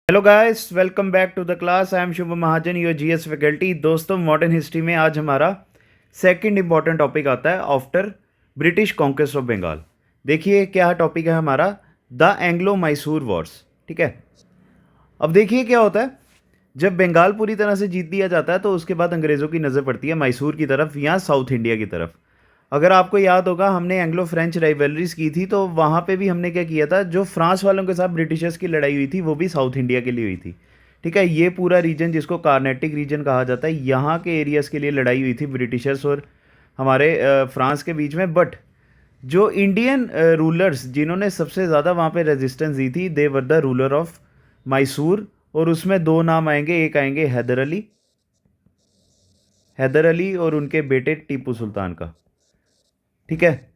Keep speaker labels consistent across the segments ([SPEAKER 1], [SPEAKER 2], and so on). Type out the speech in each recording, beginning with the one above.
[SPEAKER 1] Hello guys, welcome back to the class. I am Shubham Mahajan, your GS faculty. दोस्तों, modern history में आज हमारा second important topic आता है after British conquest of Bengal. देखिए क्या टॉपिक है हमारा, द एंग्लो मैसूर वॉर्स। ठीक है, अब देखिए क्या होता है। जब बंगाल पूरी तरह से जीत लिया जाता है तो उसके बाद अंग्रेज़ों की नज़र पड़ती है मैसूर की तरफ या साउथ इंडिया की तरफ। अगर आपको याद होगा, हमने एंग्लो फ्रेंच राइवलरीज की थी, तो वहाँ पे भी हमने क्या किया था, जो फ्रांस वालों के साथ ब्रिटिशर्स की लड़ाई हुई थी वो भी साउथ इंडिया के लिए हुई थी। ठीक है, ये पूरा रीजन जिसको कार्नेटिक रीजन कहा जाता है, यहाँ के एरियाज़ के लिए लड़ाई हुई थी ब्रिटिशर्स और हमारे फ्रांस के बीच में। बट जो इंडियन रूलर्स जिन्होंने सबसे ज़्यादा वहाँ पे रेजिस्टेंस दी थी, they were the ruler of Mysore. और उसमें दो नाम आएंगे, एक आएंगे हैदर अली और उनके बेटे टीपू सुल्तान का। ठीक है,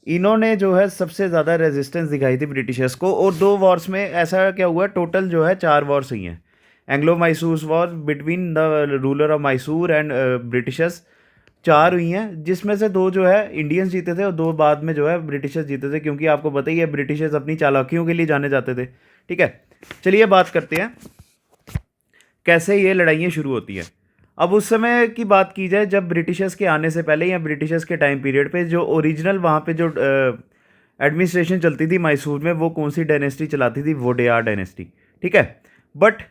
[SPEAKER 1] इन्होंने जो है सबसे ज़्यादा रेजिस्टेंस दिखाई थी ब्रिटिशर्स को। और दो वॉर्स में ऐसा क्या हुआ, टोटल जो है 4 वॉर्स हुई हैं। Anglo Mysore war between the ruler of Mysore and Britishers 4 हुई हैं, जिसमें से 2 जो है इंडियंस जीते थे और 2 बाद में जो है ब्रिटिशर्स जीते थे, क्योंकि आपको पता ही है ब्रिटिशर्स अपनी चालाकियों के लिए जाने जाते थे। ठीक है, चलिए बात करते हैं कैसे ये लड़ाइयाँ शुरू होती हैं। अब उस समय की बात की जाए, जब ब्रिटिशर्स के आने से पहले या ब्रिटिशर्स के टाइम पीरियड पे जो ओरिजिनल वहाँ पे जो एडमिनिस्ट्रेशन चलती थी मैसूर में, वो कौन सी डायनेस्टी चलाती थी, वोडेयार डायनेस्टी। ठीक है, बट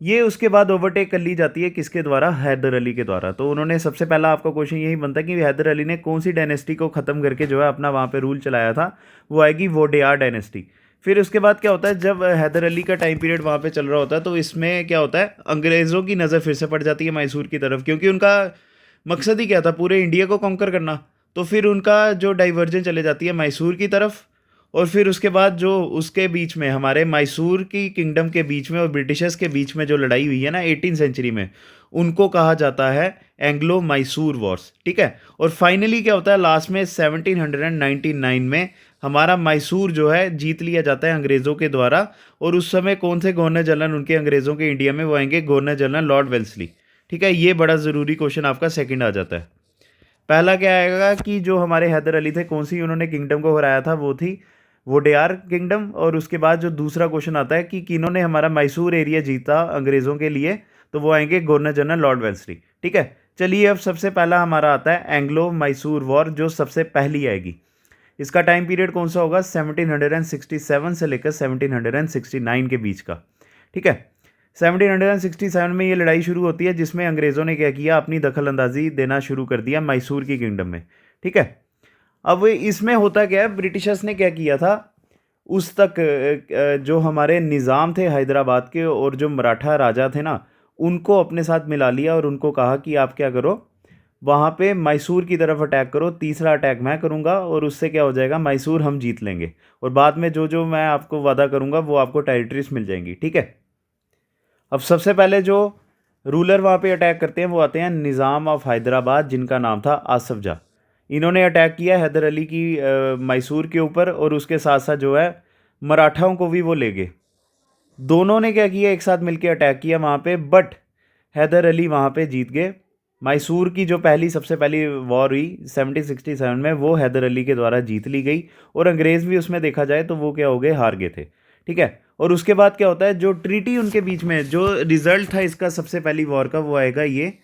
[SPEAKER 1] ये उसके बाद ओवरटेक कर ली जाती है किसके द्वारा, हैदर अली के द्वारा। तो उन्होंने सबसे पहला आपका क्वेश्चन यही बनता है कि हैदर अली ने कौन सी डायनेस्टी को ख़त्म करके जो है अपना वहाँ पे रूल चलाया था, वो आएगी वोडेयार डायनेस्टी। फिर उसके बाद क्या होता है, जब हैदर अली का टाइम पीरियड वहाँ पे चल रहा होता है, तो इसमें क्या होता है, अंग्रेज़ों की नज़र फिर से पड़ जाती है मैसूर की तरफ, क्योंकि उनका मकसद ही क्या था, पूरे इंडिया को कॉन्कर करना। तो फिर उनका जो डाइवर्जन चले जाती है मैसूर की तरफ। और फिर उसके बाद जो उसके बीच में हमारे मैसूर की किंगडम के बीच में और ब्रिटिशर्स के बीच में जो लड़ाई हुई है ना 18 सेंचुरी में, उनको कहा जाता है एंग्लो मैसूर वॉर्स। ठीक है, और फाइनली क्या होता है, लास्ट में 1799 में हमारा मैसूर जो है जीत लिया जाता है अंग्रेज़ों के द्वारा। और उस समय कौन से गवर्नर जनरल उनके अंग्रेज़ों के इंडिया में, वो आएंगे गवर्नर जनरल लॉर्ड वेल्सली। ठीक है, ये बड़ा ज़रूरी क्वेश्चन आपका सेकंड आ जाता है। पहला क्या आएगा कि जो हमारे हैदर अली थे, कौन सी उन्होंने किंगडम को हराया था, वो थी वोडेयार किंगडम। और उसके बाद जो दूसरा क्वेश्चन आता है कि किन्होंने हमारा मैसूर एरिया जीता अंग्रेज़ों के लिए, तो वो आएंगे गवर्नर जनरल लॉर्ड वेल्सली। ठीक है, चलिए अब सबसे पहला हमारा आता है एंग्लो मैसूर वॉर, जो सबसे पहली आएगी। इसका टाइम पीरियड कौन सा होगा, 1767 से लेकर 1769 के बीच का। ठीक है, 1767 में ये लड़ाई शुरू होती है, जिसमें अंग्रेज़ों ने क्या किया, अपनी दखल अंदाजी देना शुरू कर दिया मैसूर की किंगडम में। ठीक है, अब इसमें होता क्या है, ब्रिटिशर्स ने क्या किया था, उस तक जो हमारे निज़ाम थे हैदराबाद के और जो मराठा राजा थे ना, उनको अपने साथ मिला लिया और उनको कहा कि आप क्या करो, वहाँ पे मैसूर की तरफ अटैक करो, तीसरा अटैक मैं करूँगा और उससे क्या हो जाएगा, मैसूर हम जीत लेंगे और बाद में जो जो मैं आपको वादा करूँगा वो आपको टेरिटरीज मिल जाएंगी। ठीक है, अब सबसे पहले जो रूलर वहाँ पे अटैक करते हैं वो आते हैं निज़ाम ऑफ हैदराबाद, जिनका नाम था आसफ जा। इन्होंने अटैक किया हैदर अली की मैसूर के ऊपर, और उसके साथ साथ जो है मराठाओं को भी वो ले गए। दोनों ने क्या किया, एक साथ मिलकर अटैक किया वहाँ पे, बट हैदर अली वहाँ पे जीत गए। मैसूर की जो सबसे पहली वॉर हुई 1767 में, वो हैदर अली के द्वारा जीत ली गई। और अंग्रेज़ भी उसमें देखा जाए तो वो क्या हो गए, हार गए थे। ठीक है, और उसके बाद क्या होता है, जो ट्रीटी उनके बीच में जो रिजल्ट था इसका सबसे पहली वॉर का, वो आएगा ये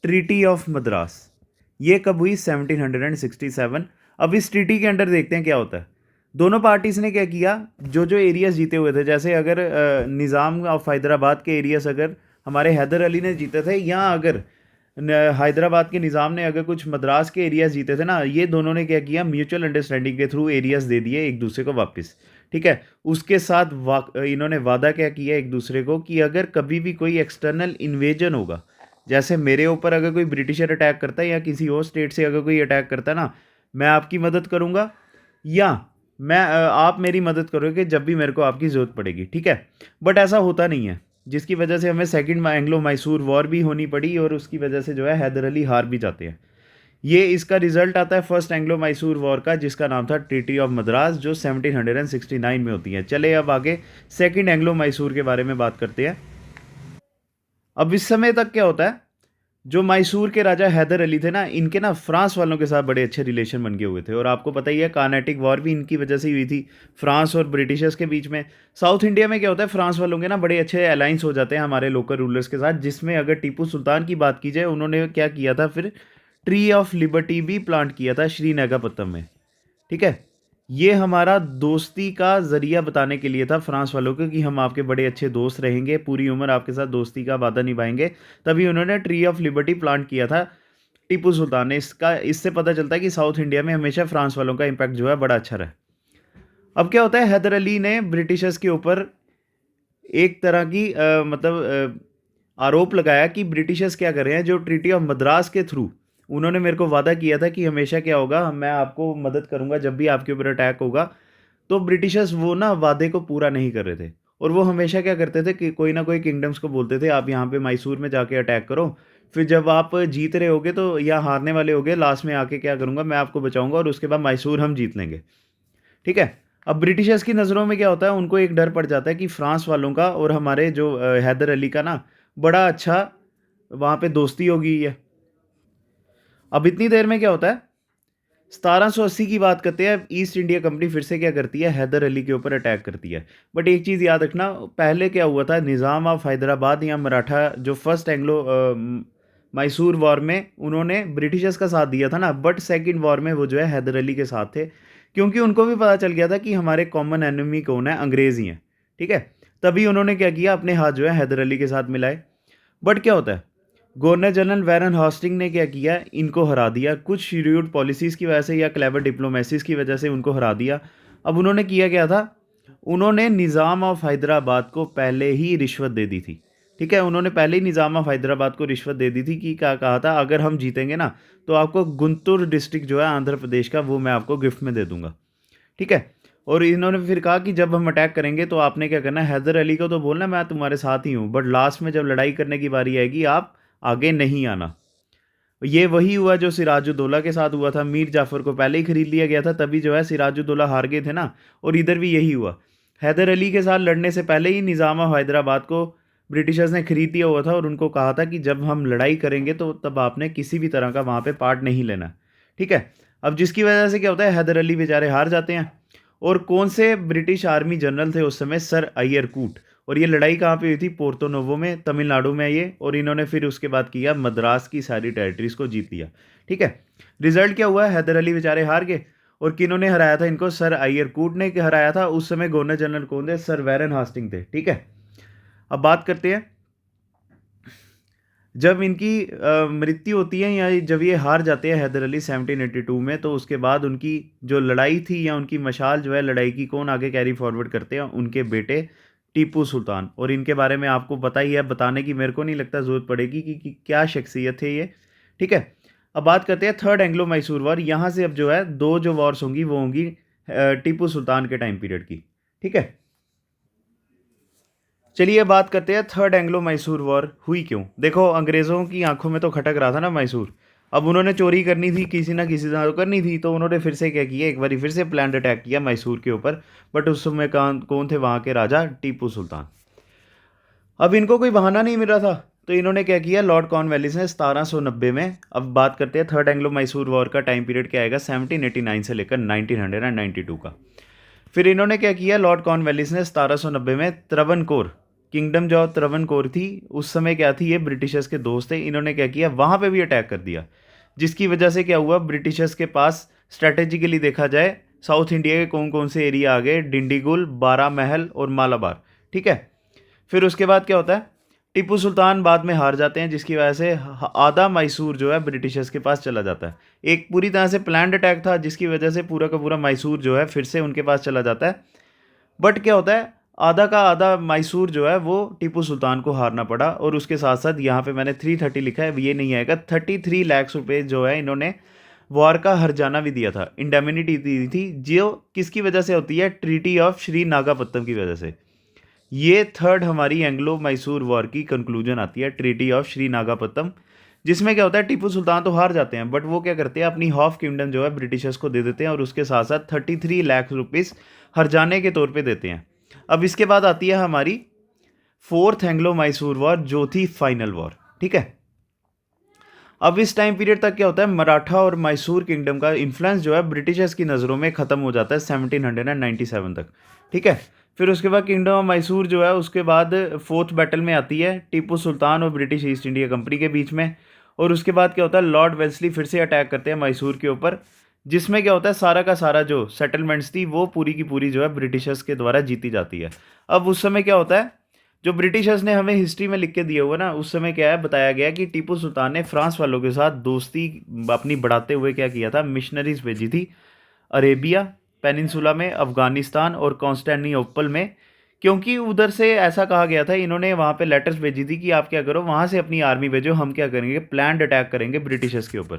[SPEAKER 1] ट्रीटी ऑफ मद्रास। ये कब हुई, 1767। अब इस ट्रीटी के अंडर देखते हैं क्या होता है। दोनों पार्टीज ने क्या किया, जो जो एरियाज जीते हुए थे, जैसे अगर निज़ाम ऑफ हैदराबाद के एरियाज अगर हमारे हैदर अली ने जीते थे, या अगर हैदराबाद के निज़ाम ने अगर कुछ मद्रास के एरियाज जीते थे ना, ये दोनों ने क्या किया, म्यूचुअल अंडरस्टैंडिंग के थ्रू एरियाज दे दिए एक दूसरे को वापस। ठीक है, उसके साथ इन्होंने वादा क्या किया एक दूसरे को, कि अगर कभी भी कोई एक्सटर्नल इन्वेजन होगा, जैसे मेरे ऊपर अगर कोई ब्रिटिशर अटैक करता है या किसी और स्टेट से अगर कोई अटैक करता है ना, मैं आपकी मदद करूँगा, या आप मेरी मदद करोगे जब भी मेरे को आपकी ज़रूरत पड़ेगी। ठीक है, बट ऐसा होता नहीं है, जिसकी वजह से हमें सेकंड एंग्लो मैसूर वॉर भी होनी पड़ी और उसकी वजह से जो है हैदर अली हार भी जाते हैं। ये इसका रिजल्ट आता है फर्स्ट एंग्लो मैसूर वॉर का, जिसका नाम था ट्रीटी ऑफ मद्रास, जो 1769 में होती है। चले अब आगे सेकंड एंग्लो मैसूर के बारे में बात करते हैं। अब इस समय तक क्या होता है, जो मैसूर के राजा हैदर अली थे ना, इनके ना फ्रांस वालों के साथ बड़े अच्छे रिलेशन बन गए हुए थे, और आपको पता ही है कार्नेटिक वॉर भी इनकी वजह से ही हुई थी, फ्रांस और ब्रिटिशर्स के बीच में। साउथ इंडिया में क्या होता है, फ्रांस वालों के ना बड़े अच्छे अलाइंस हो जाते हैं हमारे लोकल रूलर्स के साथ, जिसमें अगर टीपू सुल्तान की बात की जाए, उन्होंने क्या किया था फिर, ट्री ऑफ लिबर्टी भी प्लांट किया था श्रीनगरपत्तम में। ठीक है, ये हमारा दोस्ती का ज़रिया बताने के लिए था फ्रांस वालों को कि हम आपके बड़े अच्छे दोस्त रहेंगे, पूरी उम्र आपके साथ दोस्ती का वादा निभाएंगे। तभी उन्होंने ट्री ऑफ लिबर्टी प्लांट किया था टीपू सुल्तान ने। इसका इससे पता चलता है कि साउथ इंडिया में हमेशा फ्रांस वालों का इम्पैक्ट जो है बड़ा अच्छा रहा। अब क्या होता है, हैदर अली ने ब्रिटिशर्स के ऊपर एक तरह की आरोप लगाया कि ब्रिटिशर्स क्या कर रहे हैं, जो ट्रीटी ऑफ मद्रास के थ्रू उन्होंने मेरे को वादा किया था कि हमेशा क्या होगा, मैं आपको मदद करूंगा जब भी आपके ऊपर अटैक होगा। तो ब्रिटिशर्स वो ना वादे को पूरा नहीं कर रहे थे, और वो हमेशा क्या करते थे कि कोई ना कोई किंगडम्स को बोलते थे आप यहाँ पे मैसूर में जाके अटैक करो, फिर जब आप जीत रहे होगे तो या हारने वाले होगे, लास्ट में आके क्या करूँगा, मैं आपको बचाऊंगा और उसके बाद मैसूर हम जीत लेंगे। ठीक है, अब ब्रिटिशर्स की नज़रों में क्या होता है, उनको एक डर पड़ जाता है कि फ्रांस वालों का और हमारे जो हैदर अली का ना बड़ा अच्छा वहाँ पे दोस्ती हो गई है। अब इतनी देर में क्या होता है, 1780 की बात करते हैं, ईस्ट इंडिया कंपनी फिर से क्या करती है, हैदर अली के ऊपर अटैक करती है। बट एक चीज़ याद रखना, पहले क्या हुआ था, निज़ाम ऑफ हैदराबाद या मराठा जो फर्स्ट एंग्लो मैसूर वॉर में उन्होंने ब्रिटिशर्स का साथ दिया था ना, बट सेकंड वॉर में वो जो है हैदर अली के साथ थे, क्योंकि उनको भी पता चल गया था कि हमारे कॉमन एनिमी कौन है, अंग्रेज़ ही हैं। ठीक है, तभी उन्होंने क्या किया, अपने हाथ जो है हैदर अली के साथ मिलाए। बट क्या होता है, गवर्नर जनरल वैरन हॉस्टिंग ने क्या किया, इनको हरा दिया, कुछ श्रीरूड पॉलिसीज़ की वजह से या क्लेवर डिप्लोमेसीज़ की वजह से उनको हरा दिया। अब उन्होंने किया क्या था, उन्होंने निज़ाम ऑफ हैदराबाद को पहले ही रिश्वत दे दी थी। ठीक है, उन्होंने पहले ही निज़ाम ऑफ हैदराबाद को रिश्वत दे दी थी कि क्या कहा था, अगर हम जीतेंगे ना तो आपको गुंटूर डिस्ट्रिक्ट जो है आंध्र प्रदेश का, वो मैं आपको गिफ्ट में दे दूंगा। ठीक है, और इन्होंने फिर कहा कि जब हम अटैक करेंगे तो आपने क्या करना है, हैदर अली को तो बोलना मैं तुम्हारे साथ ही हूँ, बट लास्ट में जब लड़ाई करने की बारी आएगी आप आगे नहीं आना। ये वही हुआ जो सिराजुद्दौला के साथ हुआ था, मीर जाफ़र को पहले ही खरीद लिया गया था, तभी जो है सिराजुद्दौला हार गए थे ना, और इधर भी यही हुआ। हैदर अली के साथ लड़ने से पहले ही निज़ाम ऑफ हैदराबाद को ब्रिटिशर्स ने खरीद दिया हुआ था, और उनको कहा था कि जब हम लड़ाई करेंगे तो तब आपने किसी भी तरह का वहाँ पे पार्ट नहीं लेना। ठीक है, अब जिसकी वजह से क्या होता है, हैदर अली बेचारे हार जाते हैं। और कौन से ब्रिटिश आर्मी जनरल थे उस समय, सर आयर कूट। और ये लड़ाई कहाँ पे हुई थी, पोर्तो नोवो में, तमिलनाडु में ये, और इन्होंने फिर उसके बाद किया, मद्रास की सारी टेरिटरीज को जीत लिया। ठीक है, रिजल्ट क्या हुआ, हैदर अली बेचारे हार गए, और किन्होंने हराया था इनको, सर आयर कूट ने हराया था। उस समय गवर्नर जनरल कौन थे, सर वैरन हास्टिंग थे। ठीक है, अब बात करते हैं, जब इनकी मृत्यु होती है या जब ये हार जाते हैं हैदर अली 1782 में, तो उसके बाद उनकी जो लड़ाई थी या उनकी मशाल जो है लड़ाई की, कौन आगे कैरी फॉरवर्ड करते हैं, उनके बेटे टीपू सुल्तान। और इनके बारे में आपको पता ही है, बताने की मेरे को नहीं लगता ज़रूरत पड़ेगी कि क्या शख्सियत थे ये। ठीक है, अब बात करते हैं थर्ड एंग्लो मैसूर वॉर। यहाँ से अब जो है दो जो वॉर्स होंगी वो होंगी टीपू सुल्तान के टाइम पीरियड की। ठीक है, चलिए बात करते हैं थर्ड एंग्लो मैसूर वॉर हुई क्यों। देखो, अंग्रेज़ों की आंखों में तो खटक रहा था ना मैसूर, अब उन्होंने चोरी करनी थी, किसी ना किसी तरह तो करनी थी, तो उन्होंने फिर से क्या किया, एक बार फिर से प्लान अटैक किया मैसूर के ऊपर। बट उस समय कौन थे वहाँ के राजा, टीपू सुल्तान। अब इनको कोई बहाना नहीं मिल रहा था, तो इन्होंने क्या किया, लॉर्ड कॉर्नवालिस ने 1790 में, अब बात करते हैं थर्ड एंग्लो मैसूर वॉर का टाइम पीरियड क्या आएगा, 1789 से लेकर 1992 का। फिर इन्होंने क्या किया, लॉर्ड कॉर्नवालिस ने 1790 में त्रवनकोर किंगडम, जो त्रवनकोर थी उस समय क्या थी, ये ब्रिटिशर्स के दोस्त थे, इन्होंने क्या किया, वहाँ पे भी अटैक कर दिया। जिसकी वजह से क्या हुआ, ब्रिटिशर्स के पास स्ट्रैटेजिकली देखा जाए साउथ इंडिया के कौन कौन से एरिया आ गए, डिंडीगुल, बारह महल और मालाबार। ठीक है, फिर उसके बाद क्या होता है, टीपू सुल्तान बाद में हार जाते हैं, जिसकी वजह से आधा मैसूर जो है ब्रिटिशर्स के पास चला जाता है। एक पूरी तरह से प्लान्ड अटैक था, जिसकी वजह से पूरा का पूरा मैसूर जो है फिर से उनके पास चला जाता है। बट क्या होता है, आधा का आधा मैसूर जो है वो टीपू सुल्तान को हारना पड़ा, और उसके साथ साथ यहाँ पे मैंने 330 लिखा है, ये नहीं आएगा, 33 लाख रुपए जो है इन्होंने वॉर का हर्जाना भी दिया था, इंडेमिनिटी दी थी, जो किसकी वजह से होती है, ट्रीटी ऑफ श्री नागापत्तम की वजह से। ये थर्ड हमारी एंग्लो मैसूर वॉर की कंक्लूजन आती है, ट्रीटी ऑफ श्री नागापत्तम, जिसमें क्या होता है, टीपू सुल्तान तो हार जाते हैं, बट वो क्या करते हैं, अपनी हाफ किंगडम जो है ब्रिटिशर्स को दे देते हैं, और उसके साथ साथ 33 लाख रुपीस हर्जाने के तौर पे देते हैं। अब इसके बाद आती है हमारी फोर्थ एंग्लो मैसूर वॉर, जो थी फाइनल वॉर। ठीक है, अब इस टाइम पीरियड तक क्या होता है, मराठा और मैसूर किंगडम का इन्फ्लुएंस जो है ब्रिटिशर्स की नज़रों में ख़त्म हो जाता है 1797 तक। ठीक है, फिर उसके बाद किंगडम ऑफ मैसूर जो है उसके बाद फोर्थ बैटल में आती है टीपू सुल्तान और ब्रिटिश ईस्ट इंडिया कंपनी के बीच में। और उसके बाद क्या होता है, लॉर्ड वेल्सली फिर से अटैक करते हैं मैसूर के ऊपर, जिसमें क्या होता है सारा का सारा जो सेटलमेंट्स थी वो पूरी की पूरी जो है ब्रिटिशर्स के द्वारा जीती जाती है। अब उस समय क्या होता है, जो ब्रिटिशर्स ने हमें हिस्ट्री में लिख के दिए हुए ना, उस समय क्या है बताया गया कि टीपू सुल्तान ने फ्रांस वालों के साथ दोस्ती अपनी बढ़ाते हुए क्या किया था, मिशनरीज भेजी थी अरेबिया पेनिनसुला में, अफगानिस्तान और कॉन्स्टेंटिनोपल में। क्योंकि उधर से ऐसा कहा गया था, इन्होंने वहाँ पे लेटर्स भेजी थी कि आप क्या करो, वहाँ से अपनी आर्मी भेजो, हम क्या करेंगे, प्लान्ड अटैक करेंगे ब्रिटिशर्स के ऊपर।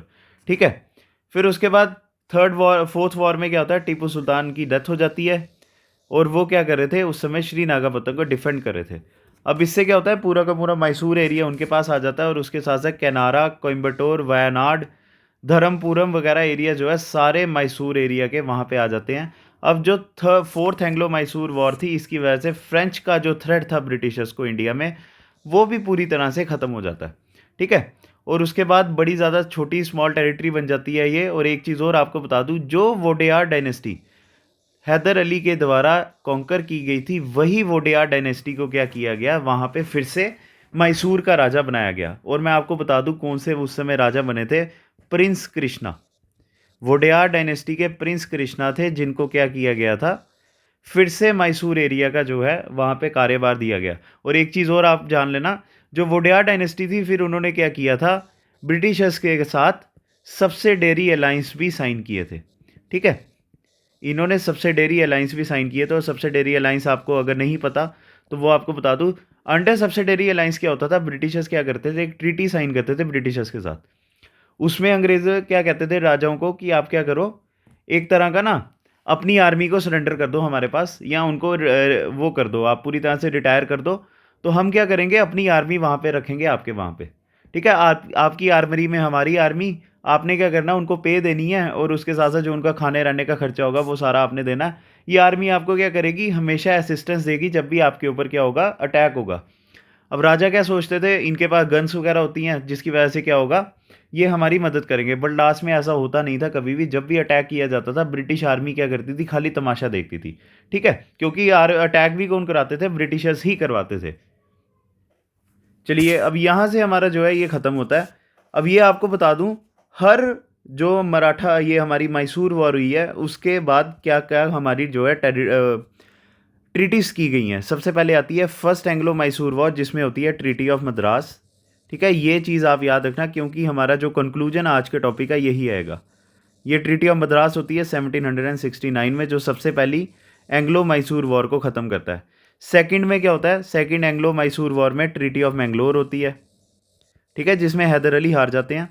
[SPEAKER 1] ठीक है, फिर उसके बाद फोर्थ वॉर में क्या होता है, टीपू सुल्तान की डेथ हो जाती है और वो क्या कर रहे थे उस समय, श्रीनागापत्तनम को डिफेंड कर रहे थे। अब इससे क्या होता है, पूरा का पूरा मैसूर एरिया उनके पास आ जाता है और उसके साथ साथ कैनारा, कोयम्बटूर, वायनाड, धर्मपुरम वगैरह एरिया जो है सारे मैसूर एरिया के वहाँ पे आ जाते हैं। अब जो फोर्थ एंग्लो मैसूर वॉर थी, इसकी वजह से फ्रेंच का जो थ्रेट था ब्रिटिशर्स को इंडिया में, वो भी पूरी तरह से ख़त्म हो जाता है। ठीक है, और उसके बाद बड़ी ज़्यादा छोटी स्मॉल टेरिटरी बन जाती है ये। और एक चीज़ और आपको बता दूँ, जो वोडेयार डायनेस्टी हैदर अली के द्वारा कॉन्कर की गई थी, वही वोडेयार डायनेस्टी को क्या किया गया, वहाँ पे फिर से मैसूर का राजा बनाया गया। और मैं आपको बता दूँ कौन से उस समय राजा बने थे, प्रिंस कृष्णा। वोडेयार डायनेस्टी के प्रिंस कृष्णा थे, जिनको क्या किया गया था, फिर से मैसूर एरिया का जो है वहाँ पे कार्यभार दिया गया। और एक चीज़ और आप जान लेना, जो वोडेयार डायनेस्टी थी, फिर उन्होंने क्या किया था, ब्रिटिशर्स के साथ सब्सिडियरी अलायंस भी साइन किए थे। ठीक है, इन्होंने सब्सिडियरी अलायंस भी साइन किए थे। और सब्सिडियरी अलायंस आपको अगर नहीं पता तो वो आपको बता दूँ, अंडर सब्सिडियरी अलायंस क्या होता था, ब्रिटिशर्स क्या करते थे, एक ट्रीटी साइन करते थे ब्रिटिशर्स के साथ। उसमें अंग्रेज क्या कहते थे राजाओं को कि आप क्या करो, एक तरह का ना अपनी आर्मी को सरेंडर कर दो हमारे पास, या उनको वो कर दो, आप पूरी तरह से रिटायर कर दो, तो हम क्या करेंगे, अपनी आर्मी वहाँ पे रखेंगे आपके वहाँ पे। ठीक है, आपकी आर्मरी में हमारी आर्मी, आपने क्या करना, उनको पे देनी है और उसके साथ साथ जो उनका खाने रहने का खर्चा होगा वो सारा आपने देना है। ये आर्मी आपको क्या करेगी, हमेशा असिस्टेंस देगी जब भी आपके ऊपर क्या होगा, अटैक होगा। अब राजा क्या सोचते थे, इनके पास गन्स वगैरह होती हैं, जिसकी वजह से क्या होगा, ये हमारी मदद करेंगे। बट लास्ट में ऐसा होता नहीं था कभी भी। जब भी अटैक किया जाता था, ब्रिटिश आर्मी क्या करती थी, खाली तमाशा देखती थी। ठीक है, क्योंकि अटैक भी कौन कराते थे, ब्रिटिशर्स ही करवाते थे। चलिए, अब यहाँ से हमारा जो है ये ख़त्म होता है। अब ये आपको बता दूँ, हर जो मराठा ये हमारी मैसूर वॉर हुई है, उसके बाद क्या क्या हमारी जो है ट्रीटीज़ की गई हैं। सबसे पहले आती है फर्स्ट एंग्लो मैसूर वॉर, जिसमें होती है ट्रीटी ऑफ मद्रास। ठीक है, ये चीज़ आप याद रखना, क्योंकि हमारा जो कंक्लूजन आज के टॉपिक का यही आएगा। ये ट्रीटी ऑफ मद्रास होती है 1769 में, जो सबसे पहली एंग्लो मैसूर वॉर को ख़त्म करता है। सेकंड में क्या होता है, सेकंड एंग्लो मैसूर वॉर में ट्रीटी ऑफ मैंगलोर होती है। ठीक है, जिसमें हैदर अली हार जाते हैं।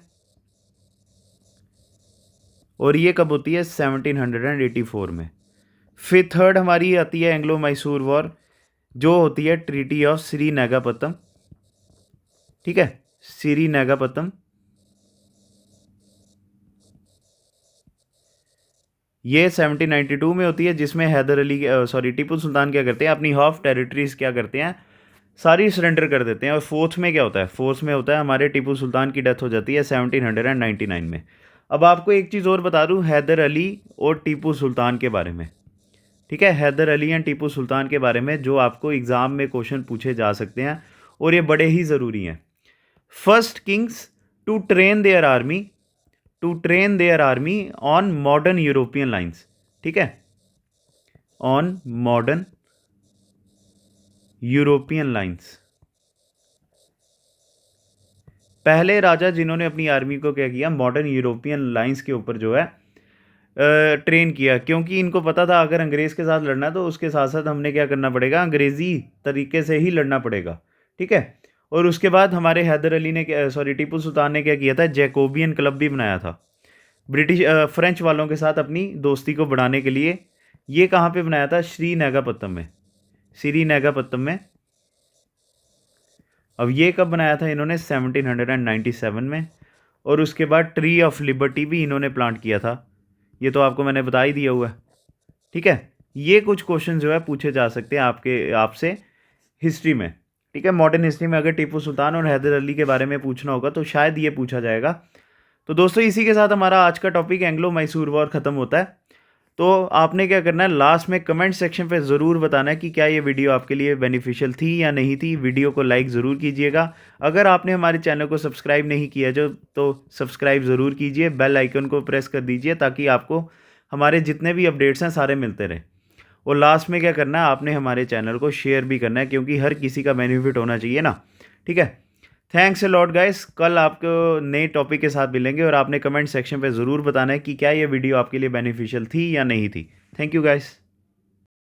[SPEAKER 1] और ये कब होती है, 1784 में। फिर थर्ड हमारी आती है एंग्लो मैसूर वॉर, जो होती है ट्रीटी ऑफ श्रीनगापत्तम। ठीक है, श्रीनगापत्तम, ये 1792 में होती है, जिसमें हैदर अली टीपू सुल्तान क्या करते हैं, अपनी हाफ टेरिटरीज क्या करते हैं, सारी सरेंडर कर देते हैं। और फोर्थ में क्या होता है, फोर्थ में होता है हमारे टीपू सुल्तान की डेथ हो जाती है 1799 में। अब आपको एक चीज़ और बता दूं हैदर अली और टीपू सुल्तान के बारे में। ठीक है, हैदर अली एंड टीपू सुल्तान के बारे में जो आपको एग्ज़ाम में क्वेश्चन पूछे जा सकते हैं, और ये बड़े ही ज़रूरी हैं। First kings to train their army on modern European lines. ठीक है, ऑन मॉडर्न यूरोपियन लाइन्स। पहले राजा जिन्होंने अपनी आर्मी को क्या किया, मॉडर्न यूरोपियन लाइन्स के ऊपर जो है ट्रेन किया। क्योंकि इनको पता था अगर अंग्रेज़ के साथ लड़ना है तो उसके साथ साथ हमने क्या करना पड़ेगा, अंग्रेज़ी तरीके से ही लड़ना पड़ेगा। ठीक है, और उसके बाद हमारे हैदर अली ने टीपू सुल्तान ने क्या किया था, जैकोबियन क्लब भी बनाया था ब्रिटिश फ्रेंच वालों के साथ अपनी दोस्ती को बढ़ाने के लिए। ये कहाँ पे बनाया था, श्रीनगापत्तम में, श्रीनगापत्तम में। अब ये कब बनाया था इन्होंने, 1797 में। और उसके बाद ट्री ऑफ लिबर्टी भी इन्होंने प्लांट किया था, ये तो आपको मैंने बता ही दिया हुआ है। ठीक है, ये कुछ क्वेश्चन जो है पूछे जा सकते हैं आपसे हिस्ट्री में। ठीक है, मॉडर्न हिस्ट्री में अगर टीपू सुल्तान और हैदर अली के बारे में पूछना होगा तो शायद ये पूछा जाएगा। तो दोस्तों इसी के साथ हमारा आज का टॉपिक एंग्लो मैसूर वॉर ख़त्म होता है। तो आपने क्या करना है, लास्ट में कमेंट सेक्शन पे ज़रूर बताना है कि क्या ये वीडियो आपके लिए बेनिफिशियल थी या नहीं थी। वीडियो को लाइक ज़रूर कीजिएगा। अगर आपने हमारे चैनल को सब्सक्राइब नहीं किया जो तो सब्सक्राइब ज़रूर कीजिए, बेल आइकन को प्रेस कर दीजिए ताकि आपको हमारे जितने भी अपडेट्स हैं सारे मिलते रहें। और लास्ट में क्या करना है, आपने हमारे चैनल को शेयर भी करना है क्योंकि हर किसी का बेनिफिट होना चाहिए ना। ठीक है, थैंक्स अ लॉट गाइस। कल आपको नए टॉपिक के साथ मिलेंगे और आपने कमेंट सेक्शन पे ज़रूर बताना है कि क्या ये वीडियो आपके लिए बेनिफिशियल थी या नहीं थी। Thank you guys.